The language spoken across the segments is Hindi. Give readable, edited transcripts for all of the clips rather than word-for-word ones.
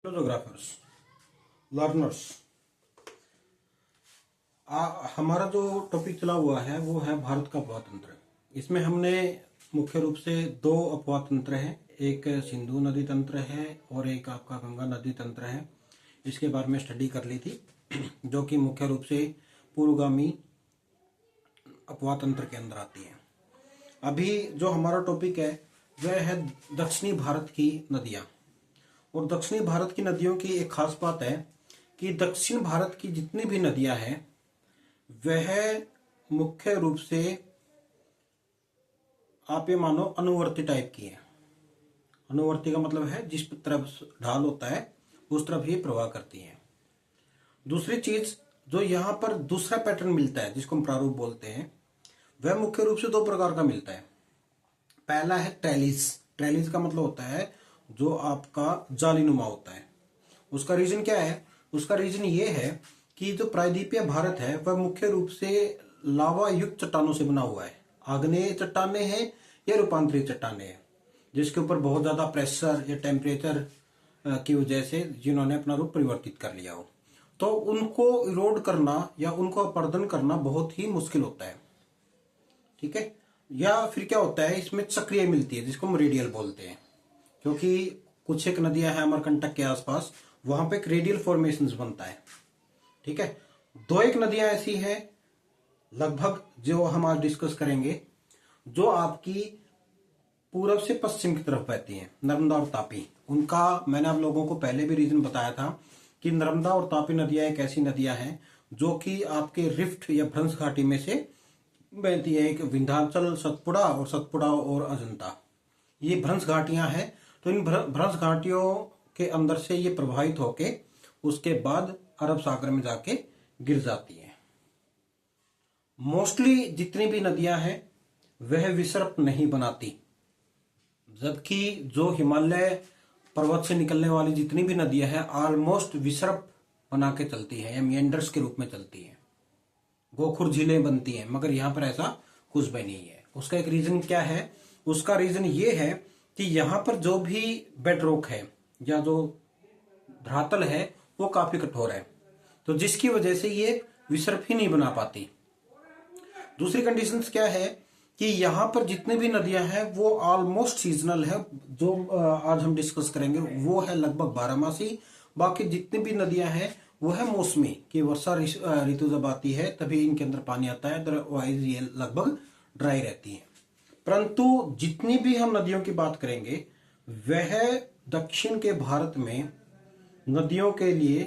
Photographers learners. हमारा जो टॉपिक चला हुआ है वो है भारत का अपवाह तंत्र। इसमें हमने मुख्य रूप से दो अपवाह तंत्र हैं, एक सिंधु नदी तंत्र है और एक आपका गंगा नदी तंत्र है। इसके बारे में स्टडी कर ली थी जो कि मुख्य रूप से पूर्वगामी अपवाह तंत्र के अंदर आती है। अभी जो हमारा टॉपिक है वह है दक्षिणी भारत की नदियाँ। और दक्षिणी भारत की नदियों की एक खास बात है कि दक्षिण भारत की जितनी भी नदियां हैं वह मुख्य रूप से आप ये मानो अनुवर्ती टाइप की है। अनुवर्ती का मतलब है जिस तरफ ढाल होता है उस तरफ ही प्रवाह करती है। दूसरी चीज जो यहाँ पर दूसरा पैटर्न मिलता है जिसको हम प्रारूप बोलते हैं वह मुख्य रूप से दो प्रकार का मिलता है। पहला है ट्रेलिस। ट्रेलिस का मतलब होता है जो आपका जालीनुमा होता है। उसका रीजन क्या है? उसका रीजन ये है कि जो प्रायद्वीपीय भारत है वह मुख्य रूप से लावा युक्त चट्टानों से बना हुआ है। आग्नेय चट्टाने हैं या रूपांतरित चट्टाने हैं जिसके ऊपर बहुत ज्यादा प्रेशर या टेम्परेचर की वजह से जिन्होंने अपना रूप परिवर्तित कर लिया हो, तो उनको इरोड करना या उनको अपरदन करना बहुत ही मुश्किल होता है। ठीक है। या फिर क्या होता है, इसमें चक्रियां मिलती है जिसको हम रेडियल बोलते हैं, क्योंकि कुछ एक नदियां हैं अमरकंटक के आसपास, वहां पे एक रेडियल फॉर्मेशन बनता है। ठीक है। दो एक नदियां ऐसी हैं लगभग जो हम आज डिस्कस करेंगे जो आपकी पूरब से पश्चिम की तरफ बहती हैं, नर्मदा और तापी। उनका मैंने आप लोगों को पहले भी रीजन बताया था कि नर्मदा और तापी नदियां एक ऐसी नदियां हैं जो कि आपके रिफ्ट या भ्रंश घाटी में से बहती है। एक विंध्याचल, सतपुड़ा और अजंता, ये भ्रंश घाटियां हैं। तो इन भ्रंश घाटियों के अंदर से ये प्रवाहित होके उसके बाद अरब सागर में जाके गिर जाती है। मोस्टली जितनी भी नदियां हैं वह विसर्प नहीं बनाती, जबकि जो हिमालय पर्वत से निकलने वाली जितनी भी नदियां हैं ऑलमोस्ट विसर्प बना के चलती है या मिएंडर्स के रूप में चलती है, गोखुर झीलें बनती हैं। मगर यहां पर ऐसा कुछ भी नहीं है। उसका एक रीजन क्या है? उसका रीजन ये है कि यहां पर जो भी बेड रॉक है या जो धरातल है वो काफी कठोर है, तो जिसकी वजह से ये विसर्प ही नहीं बना पाती। दूसरी कंडीशंस क्या है कि यहां पर जितनी भी नदियां हैं वो ऑलमोस्ट सीजनल है। जो आज हम डिस्कस करेंगे वो है लगभग 12मासी। बाकी जितनी भी नदियां हैं वो है मौसमी, कि वर्षा ऋतु जब आती है तभी इनके अंदर पानी आता है, अदरवाइज ये लगभग ड्राई रहती है। परंतु जितनी भी हम नदियों की बात करेंगे वह दक्षिण के भारत में नदियों के लिए,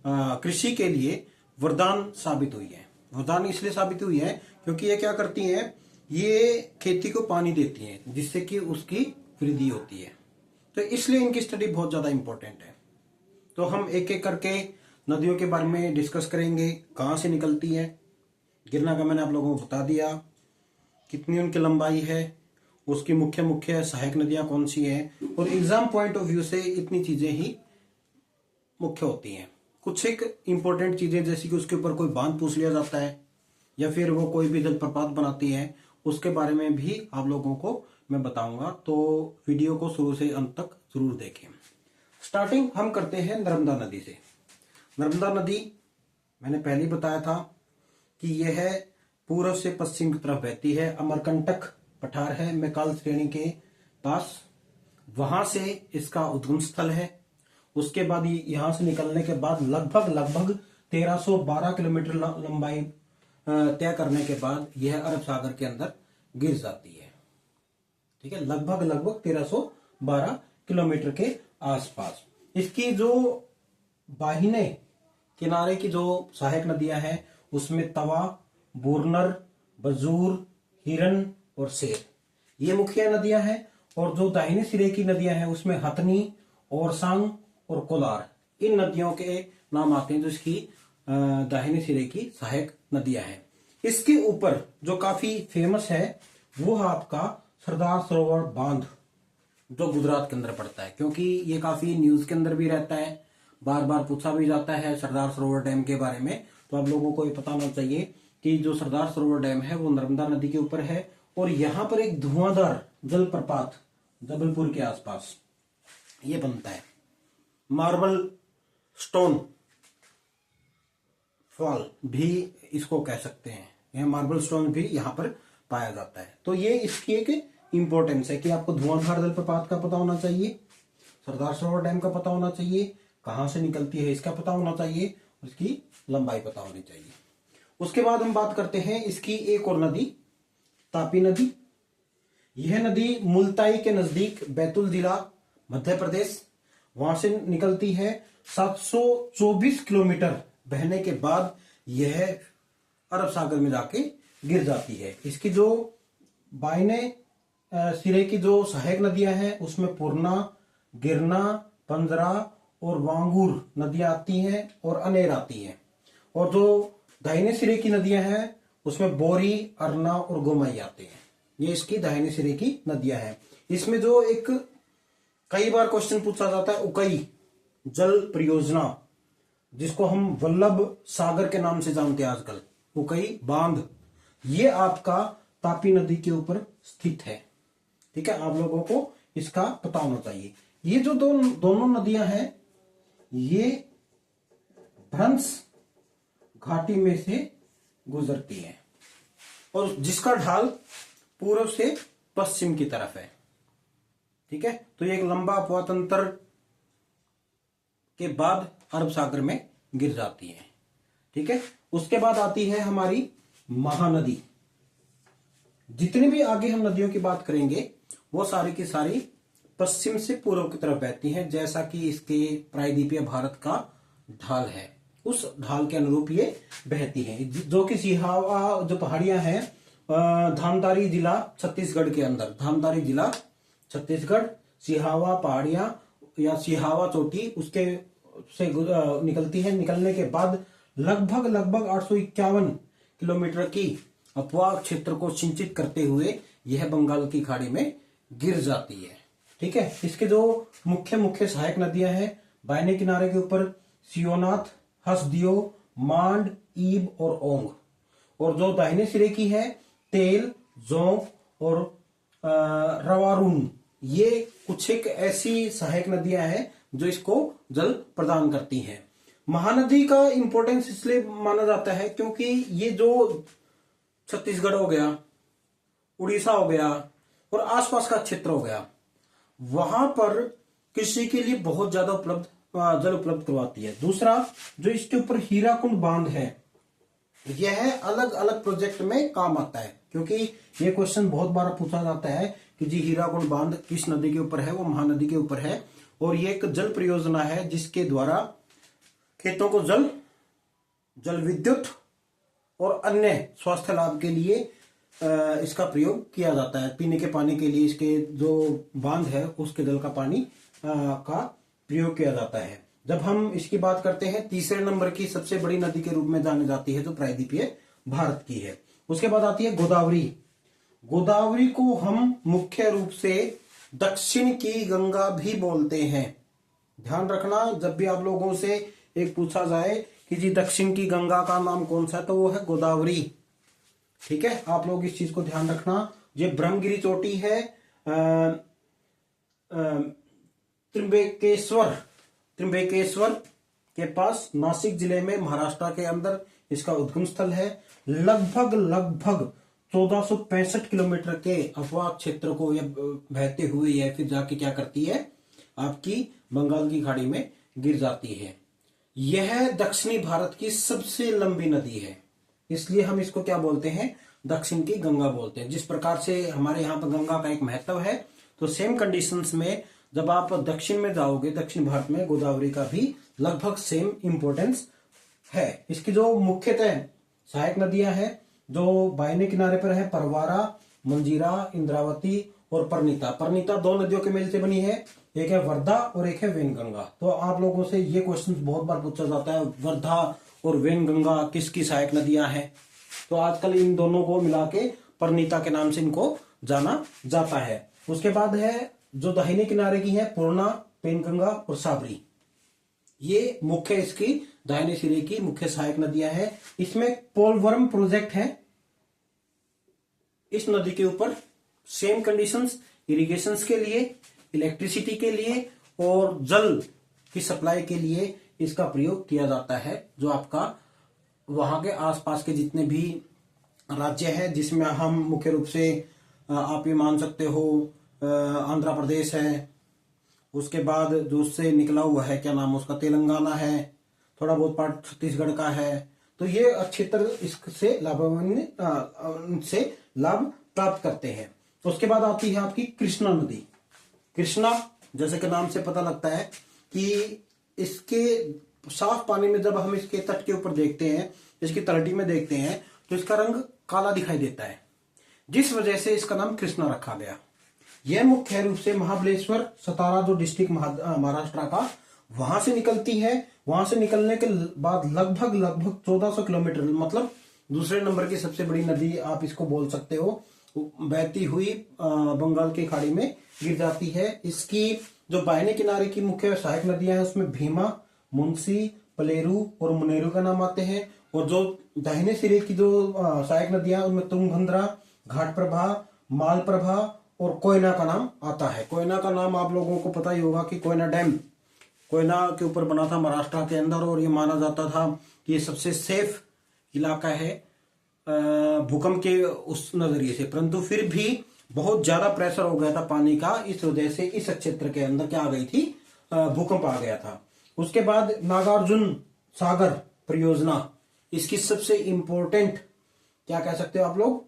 कृषि के लिए वरदान साबित हुई है। वरदान इसलिए साबित हुई है क्योंकि ये क्या करती हैं, ये खेती को पानी देती हैं जिससे कि उसकी वृद्धि होती है। तो इसलिए इनकी स्टडी बहुत ज्यादा इंपॉर्टेंट है। तो हम एक एक करके नदियों के बारे में डिस्कस करेंगे, कहाँ से निकलती है। गिरना का मैंने आप लोगों को बता दिया, कितनी उनकी लंबाई है, उसकी मुख्य मुख्य सहायक नदियां कौन सी हैं, और एग्जाम पॉइंट ऑफ व्यू से इतनी चीजें ही मुख्य होती हैं। कुछ एक इंपॉर्टेंट चीजें जैसे कि उसके ऊपर कोई बांध पूछ लिया जाता है या फिर वो कोई भी जलप्रपात बनाती है, उसके बारे में भी आप लोगों को मैं बताऊंगा। तो वीडियो को शुरू से अंत तक जरूर देखें। स्टार्टिंग हम करते हैं नर्मदा नदी से। नर्मदा नदी मैंने पहले ही बताया था कि यह पूर्व से पश्चिम की तरफ बहती है। अमरकंटक पठार है मैकाल श्रेणी के पास, वहां से इसका उद्गम स्थल है। उसके बाद यहां से निकलने के बाद लगभग 1312 किलोमीटर लंबाई तय करने के बाद यह अरब सागर के अंदर गिर जाती है। ठीक है, लगभग 1312 किलोमीटर के आसपास। इसकी जो बाहिने किनारे की जो सहायक नदियां हैं उसमें तवा, बुरनर, बजूर, हिरन और शेर, ये मुख्य नदियां हैं। और जो दाहिने सिरे की नदियां हैं उसमें हथनी, ओरसांग और कोलार, इन नदियों के नाम आते हैं जो इसकी दाहिने सिरे की सहायक नदियां हैं। इसके ऊपर जो काफी फेमस है वो है आपका सरदार सरोवर बांध, जो गुजरात के अंदर पड़ता है। क्योंकि ये काफी न्यूज के अंदर भी रहता है, बार बार पूछा भी जाता है सरदार सरोवर डैम के बारे में। तो आप लोगों को ये पता होना चाहिए कि जो सरदार सरोवर डैम है वो नर्मदा नदी के ऊपर है। और यहाँ पर एक धुआंधार जलप्रपात जबलपुर के आसपास ये बनता है। मार्बल स्टोन फॉल भी इसको कह सकते हैं। यह मार्बल स्टोन भी यहाँ पर पाया जाता है। तो ये इसकी एक इंपॉर्टेंस है कि आपको धुआंधार जलप्रपात का पता होना चाहिए, सरदार सरोवर डैम का पता होना चाहिए, कहां से निकलती है इसका पता होना चाहिए, उसकी लंबाई पता होनी चाहिए। उसके बाद हम बात करते हैं इसकी एक और नदी, तापी नदी। यह नदी मुल्ताई के नजदीक बैतूल जिला मध्य प्रदेश, वहां से निकलती है। 724 किलोमीटर बहने के बाद यह अरब सागर में जाके गिर जाती है। इसकी जो बाइने सिरे की जो सहायक नदियां हैं उसमें पूर्णा, गिरना, पंजरा और वांगूर नदियां आती हैं और अनेर आती हैं। और जो दाहिने सिरे की नदियां हैं उसमें बोरी, अरना और गोमाई आते हैं। ये इसकी दाहिने सिरे की नदियां हैं। इसमें जो एक कई बार क्वेश्चन पूछा जाता है, उकई जल परियोजना, जिसको हम वल्लभ सागर के नाम से जानते हैं आजकल, उकई बांध, ये आपका तापी नदी के ऊपर स्थित है। ठीक है, आप लोगों को इसका पता होना चाहिए। ये जो दोनों नदियां हैं ये भ्रंश घाटी में से गुजरती हैं और जिसका ढाल पूर्व से पश्चिम की तरफ है। ठीक है, तो ये एक लंबा अपवातंत्र के बाद अरब सागर में गिर जाती है। ठीक है, उसके बाद आती है हमारी महानदी। जितनी भी आगे हम नदियों की बात करेंगे वो सारी की सारी पश्चिम से पूर्व की तरफ बहती हैं, जैसा कि इसके प्रायद्वीपीय भारत का ढाल है, उस ढाल के अनुरूप ये बहती है। जो कि सिहावा जो पहाड़ियां हैं, धामतारी जिला छत्तीसगढ़ के अंदर, धामतारी जिला छत्तीसगढ़, सिहावा पहाड़ियां या सिहावा चोटी उसके से निकलती है। निकलने के बाद लगभग 851 किलोमीटर की अपवाह क्षेत्र को सिंचित करते हुए यह बंगाल की खाड़ी में गिर जाती है। ठीक है, इसके जो मुख्य सहायक नदियां हैं बायने किनारे के ऊपर सियोनाथ, हसदियो, मांड, ईब और ओंग, और जो दाहिने सिरे की है तेल, जोंक और रवारून, ये कुछ एक ऐसी सहायक नदियां हैं जो इसको जल प्रदान करती हैं। महानदी का इंपॉर्टेंस इसलिए माना जाता है क्योंकि ये जो छत्तीसगढ़ हो गया, उड़ीसा हो गया और आसपास का क्षेत्र हो गया, वहां पर कृषि के लिए बहुत ज्यादा जल उपलब्ध करवाती है। दूसरा, जो इसके ऊपर हीराकुंड बांध है, यह अलग अलग प्रोजेक्ट में काम आता है, क्योंकि ये क्वेश्चन बहुत बार पूछा जाता है कि जी हीराकुंड बांध किस नदी के ऊपर है, वो महानदी के ऊपर है। और ये एक जल परियोजना है जिसके द्वारा खेतों को जल विद्युत और अन्य स्वास्थ्य लाभ के लिए इसका प्रयोग किया जाता है। पीने के पानी के लिए इसके जो बांध है उसके जल का पानी का प्रयोग किया जाता है। जब हम इसकी बात करते हैं, तीसरे नंबर की सबसे बड़ी नदी के रूप में जानी जाती है जो प्रायद्वीपीय भारत की है। उसके बाद आती है गोदावरी। गोदावरी को हम मुख्य रूप से दक्षिण की गंगा भी बोलते हैं। ध्यान रखना, जब भी आप लोगों से एक पूछा जाए कि जी दक्षिण की गंगा का नाम कौन सा है, तो वो है गोदावरी। ठीक है, आप लोग इस चीज को ध्यान रखना। ये ब्रह्मगिरी चोटी है, त्रिंबकेश्वर के पास नासिक जिले में महाराष्ट्र के अंदर इसका उद्गम स्थल है। लगभग 1465 किलोमीटर के अपवाह क्षेत्र को यह बहते हुए यह फिर जाके क्या करती है, आपकी बंगाल की खाड़ी में गिर जाती है। यह दक्षिणी भारत की सबसे लंबी नदी है, इसलिए हम इसको क्या बोलते हैं, दक्षिण की गंगा बोलते हैं। जिस प्रकार से हमारे यहाँ पर गंगा का एक महत्व है, तो सेम कंडीशंस में जब आप दक्षिण में जाओगे, दक्षिण भारत में गोदावरी का भी लगभग सेम इंपॉर्टेंस है। इसकी जो मुख्यतः सहायक नदियां हैं जो बायने किनारे पर है, परवारा, मंजीरा, इंद्रावती और परनीता। परनीता दो नदियों के मेल से बनी है, एक है वर्धा और एक है वेनगंगा। तो आप लोगों से ये क्वेश्चन बहुत बार पूछा जाता है, वर्धा और वेनगंगा किसकी सहायक नदियां हैं, तो आजकल इन दोनों को मिला के परनीता के नाम से इनको जाना जाता है। उसके बाद है जो दाहिने किनारे की है पूर्णा, पेनगंगा और साबरी, ये मुख्य इसकी दाहिने सिरे की मुख्य सहायक नदियां हैं। इसमें पोलवर्म प्रोजेक्ट है इस नदी के ऊपर, सेम कंडीशंस इरिगेशंस के लिए, इलेक्ट्रिसिटी के लिए और जल की सप्लाई के लिए इसका प्रयोग किया जाता है। जो आपका वहां के आसपास के जितने भी राज्य है, जिसमें हम मुख्य रूप से आप ये मान सकते हो आंध्र प्रदेश है, उसके बाद जो उससे निकला हुआ है क्या नाम उसका तेलंगाना है, थोड़ा बहुत पार्ट छत्तीसगढ़ का है। तो ये क्षेत्र इससे लाभ प्राप्त करते हैं। उसके बाद आती है आपकी कृष्णा नदी। कृष्णा जैसे कि नाम से पता लगता है कि इसके साफ पानी में जब हम इसके तट के ऊपर देखते हैं, इसकी तलहटी में देखते हैं, तो इसका रंग काला दिखाई देता है, जिस वजह से इसका नाम कृष्णा रखा गया। यह मुख्य रूप से महाबलेश्वर सतारा जो डिस्ट्रिक्ट महाराष्ट्र का, वहां से निकलती है। वहां से निकलने के बाद लगभग 1400 किलोमीटर, मतलब दूसरे नंबर की सबसे बड़ी नदी आप इसको बोल सकते हो, बहती हुई बंगाल की खाड़ी में गिर जाती है। इसकी जो बाहिने किनारे की मुख्य सहायक नदियां हैं उसमें भीमा, मुंशी, पलेरू और मुनेरू का नाम आते हैं। और जो दाहिने सिरे की जो सहायक नदियां उनमें तुंगभद्रा, घाटप्रभा, मालप्रभा और कोयना का नाम आता है। कोयना का नाम आप लोगों को पता ही होगा कि कोयना डैम कोयना के ऊपर बना था महाराष्ट्र के अंदर, और ये माना जाता था कि ये सबसे सेफ इलाका है भूकंप के उस नजरिए से। परंतु फिर भी बहुत ज्यादा प्रेशर हो गया था पानी का, इस वजह से इस क्षेत्र के अंदर क्या आ गई थी, भूकंप आ गया था। उसके बाद नागार्जुन सागर परियोजना, इसकी सबसे इंपॉर्टेंट क्या कह सकते हो आप लोग,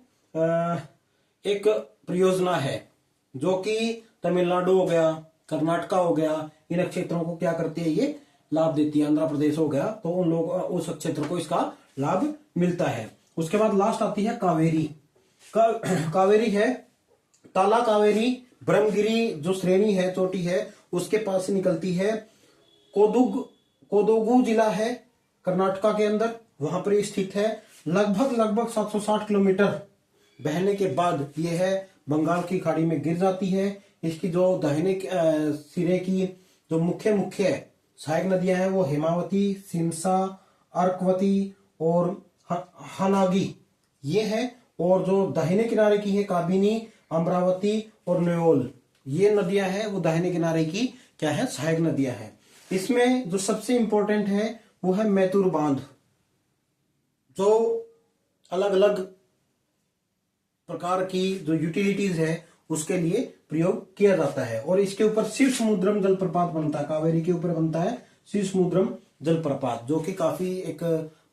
एक परियोजना है जो कि तमिलनाडु हो गया, कर्नाटका हो गया, इन क्षेत्रों को क्या करती है, ये लाभ देती है। आंध्र प्रदेश हो गया, तो उन लोग उस क्षेत्र को इसका लाभ मिलता है। उसके बाद लास्ट आती है कावेरी। कावेरी है ताला कावेरी, ब्रह्मगिरी जो श्रेणी है, चोटी है, उसके पास से निकलती है। कोदोगु जिला है कर्नाटका के अंदर, वहां पर स्थित है। लगभग 760 किलोमीटर बहने के बाद यह है बंगाल की खाड़ी में गिर जाती है। इसकी जो दाहिने सिरे की जो मुख्य सहायक नदियां हैं वो हेमावती, सिंसा, अर्कवती और हनागी ये है। और जो दाहिने किनारे की है काबिनी, अमरावती और न्योल, ये नदियां हैं वो दाहिने किनारे की क्या है, सहायक नदियां हैं। इसमें जो सबसे इंपॉर्टेंट है वो है मैतुर बांध, जो अलग अलग प्रकार की जो यूटिलिटीज है उसके लिए प्रयोग किया जाता है। और इसके ऊपर शिव समुद्रम जलप्रपात बनता है, कावेरी के ऊपर बनता है शिव समुद्रम जलप्रपात, जो कि काफी एक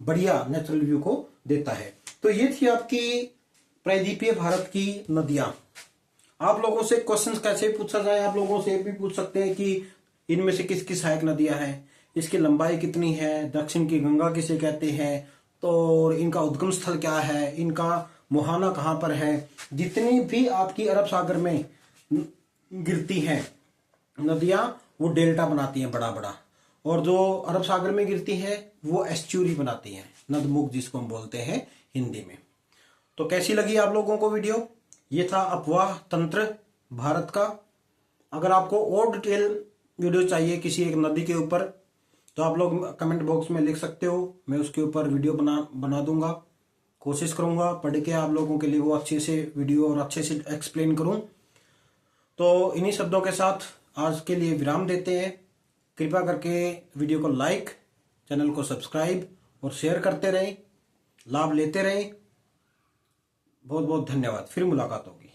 बढ़िया नेचुरल व्यू को देता है। तो ये थी आपकी प्रायद्वीपीय भारत की नदियां। आप लोगों से क्वेश्चंस कैसे पूछा जाए, आप लोगों से भी पूछ सकते हैं कि इनमें से किसकी सहायक नदियां हैं, इसकी लंबाई कितनी है, दक्षिण की गंगा किसे कहते हैं, तो इनका उद्गम स्थल क्या है, इनका मुहाना कहां पर है। जितनी भी आपकी अरब सागर में गिरती हैं नदियां वो डेल्टा बनाती हैं बड़ा बड़ा, और जो अरब सागर में गिरती हैं वो एस्चुरी बनाती हैं, नदमुख जिसको हम बोलते हैं हिंदी में। तो कैसी लगी आप लोगों को वीडियो, ये था अपवाह तंत्र भारत का। अगर आपको और डिटेल वीडियो चाहिए किसी एक नदी के ऊपर तो आप लोग कमेंट बॉक्स में लिख सकते हो, मैं उसके ऊपर वीडियो बना दूंगा। कोशिश करूंगा पढ़ के आप लोगों के लिए वो अच्छे से वीडियो और अच्छे से एक्सप्लेन करूं। तो इन्हीं शब्दों के साथ आज के लिए विराम देते हैं। कृपया करके वीडियो को लाइक, चैनल को सब्सक्राइब और शेयर करते रहें, लाभ लेते रहें। बहुत बहुत धन्यवाद, फिर मुलाकात होगी।